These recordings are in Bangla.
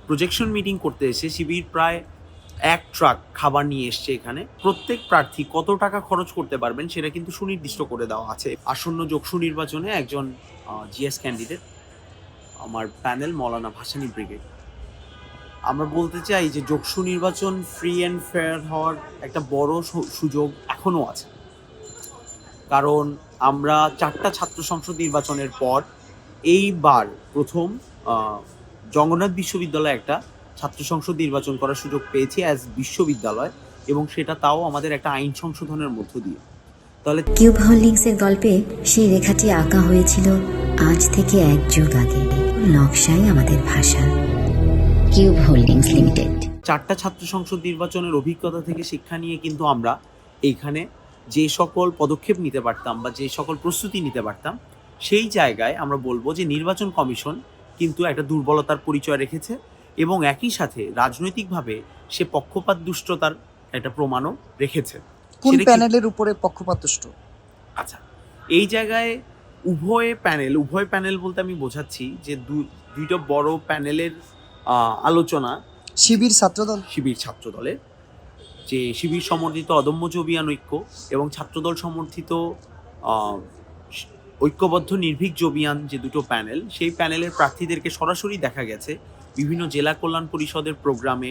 প্রজেকশন মিটিং করতে এসে শিবির প্রায় 1 ট্রাক খাবার নিয়ে এসছে এখানে। প্রত্যেক প্রার্থী কত টাকা খরচ করতে পারবেন সেটা কিন্তু সুনির্দিষ্ট করে দেওয়া আছে। আসন্ন যোগসু নির্বাচনে একজন জিএস ক্যান্ডিডেট, আমার প্যানেল মৌলানা ভাসানী ব্রিগেড। আমরা বলতে চাই যে যোগসু নির্বাচন ফ্রি অ্যান্ড ফেয়ার হওয়ার একটা বড় সুযোগ এখনও আছে। কারণ আমরা 4টা ছাত্র সংসদ নির্বাচনের পর এইবার প্রথম জগন্নাথ বিশ্ববিদ্যালয়ে একটা ছাত্র সংসদ নির্বাচন করার সুযোগ পেয়েছি অ্যাজ বিশ্ববিদ্যালয়, এবং সেটা তাও আমাদের একটা আইন সংশোধনের মধ্য দিয়ে। তাহলে কিউব হোল্ডিংসের গল্পে সেই রেখাটি আঁকা হয়েছিল আজ থেকে 1 যুগ আগে। নকশাই আমাদের ভাষা। Cube holdings limited. 4টা ছাত্র সংসদ নির্বাচনের অভিজ্ঞতা থেকে শিক্ষা নিয়ে কিন্তু আমরা এইখানে যে সকল পদক্ষেপ নিতে পারতাম বা যে সকল প্রস্তুতি নিতে পারতাম, সেই জায়গায় আমরা বলবো যে নির্বাচন কমিশন কিন্তু একটা দুর্বলতার পরিচয় রেখেছে, এবং একই সাথে রাজনৈতিকভাবে সে পক্ষপাত দুষ্টতার একটা প্রমাণও রেখেছে। কোন প্যানেলের উপরে পক্ষপাত দুষ্ট? আচ্ছা, এই জায়গায় উভয় প্যানেল বলতে আমি বোঝাচ্ছি যে দুইটা বড় প্যানেলের আলোচনা। শিবির ছাত্রদলের যে শিবির সমর্থিত অদম্য জবিয়ান ঐক্য এবং ছাত্রদল সমর্থিত ঐক্যবদ্ধ নির্ভীক জবিয়ান যে দুটো প্যানেল, সেই প্যানেলের প্রার্থীদেরকে সরাসরি দেখা গেছে বিভিন্ন জেলা কল্যাণ পরিষদের প্রোগ্রামে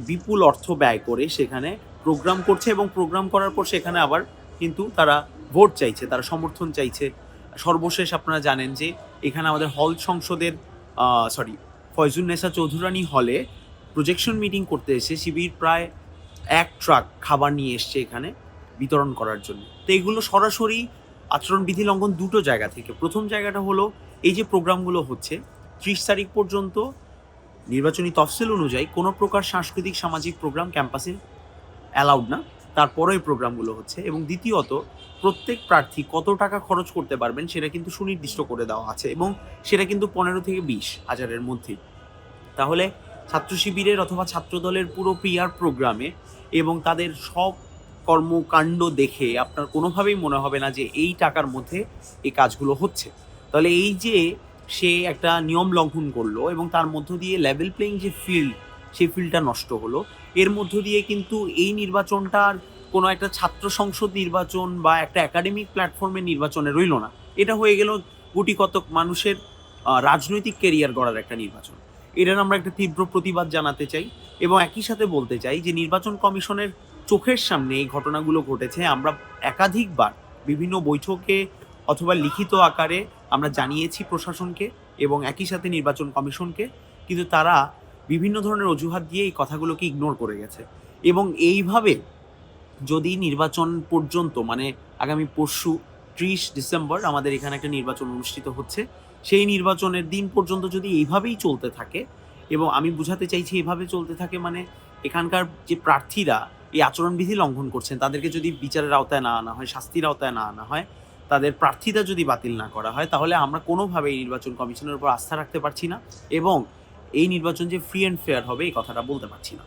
বিপুল অর্থ ব্যয় করে সেখানে প্রোগ্রাম করছে, এবং প্রোগ্রাম করার পর সেখানে আবার কিন্তু তারা ভোট চাইছে, তারা সমর্থন চাইছে। সর্বশেষ আপনারা জানেন যে এখানে আমাদের হল সংসদের ফয়জুন্নেসা চৌধুরানী হলে প্রজেকশন মিটিং করতে এসে শিবির প্রায় 1 ট্রাক খাবার নিয়ে এসছে এখানে বিতরণ করার জন্য। তো এগুলো সরাসরি আচরণবিধি লঙ্ঘন দুটো জায়গা থেকে। প্রথম জায়গাটা হলো এই যে প্রোগ্রামগুলো হচ্ছে 30 তারিখ পর্যন্ত নির্বাচনী তফসিল অনুযায়ী কোনো প্রকার সাংস্কৃতিক সামাজিক প্রোগ্রাম ক্যাম্পাসে অ্যালাউড না, তারপরে এই প্রোগ্রামগুলো হচ্ছে। এবং দ্বিতীয়ত, প্রত্যেক প্রার্থী কত টাকা খরচ করতে পারবেন সেটা কিন্তু সুনির্দিষ্ট করে দেওয়া আছে, এবং সেটা কিন্তু 15 থেকে 20 হাজারের মধ্যেই। তাহলে ছাত্র শিবিরের অথবা ছাত্রদলের পুরো পিআর প্রোগ্রামে এবং তাদের সব কর্মকাণ্ড দেখে আপনার কোনোভাবেই মনে হবে না যে এই টাকার মধ্যে এই কাজগুলো হচ্ছে। তাহলে এই যে সে একটা নিয়ম লঙ্ঘন করলো এবং তার মধ্য দিয়ে লেভেল প্লেইং যে ফিল্ড, সেই ফিল্ডটা নষ্ট হলো। এর মধ্য দিয়ে কিন্তু এই নির্বাচনটার কোনো একটা ছাত্র সংসদ নির্বাচন বা একটা একাডেমিক প্ল্যাটফর্মের নির্বাচনে রইল না, এটা হয়ে গেল গুটি কতক মানুষের রাজনৈতিক ক্যারিয়ার গড়ার একটা নির্বাচন। এটার আমরা একটা তীব্র প্রতিবাদ জানাতে চাই, এবং একই সাথে বলতে চাই যে নির্বাচন কমিশনের চোখের সামনে এই ঘটনাগুলো ঘটেছে। আমরা একাধিকবার বিভিন্ন বৈঠকে অথবা লিখিত আকারে আমরা জানিয়েছি প্রশাসনকে এবং একই সাথে নির্বাচন কমিশনকে, কিন্তু তারা বিভিন্ন ধরনের অজুহাত দিয়ে এই কথাগুলোকে ইগনোর করে গেছে। এবং এইভাবে যদি নির্বাচন পর্যন্ত, মানে আগামী পরশু 30 ডিসেম্বর আমাদের এখানে একটা নির্বাচন অনুষ্ঠিত হচ্ছে, সেই নির্বাচনের দিন পর্যন্ত যদি এইভাবেই চলতে থাকে, এবং আমি বোঝাতে চাইছি এইভাবে চলতে থাকে মানে এখানকার যে প্রার্থীরা এই আচরণবিধি লঙ্ঘন করছেন তাদেরকে যদি বিচারের আওতায় না আনা হয়, শাস্তির আওতায় না আনা হয়, তাদের প্রার্থীতা যদি বাতিল না করা হয়, তাহলে আমরা কোনোভাবে এই নির্বাচন কমিশনের উপর আস্থা রাখতে পারছি না, এবং এই নির্বাচন যে ফ্রি অ্যান্ড ফেয়ার হবে এই কথাটা বলতে পারছি না।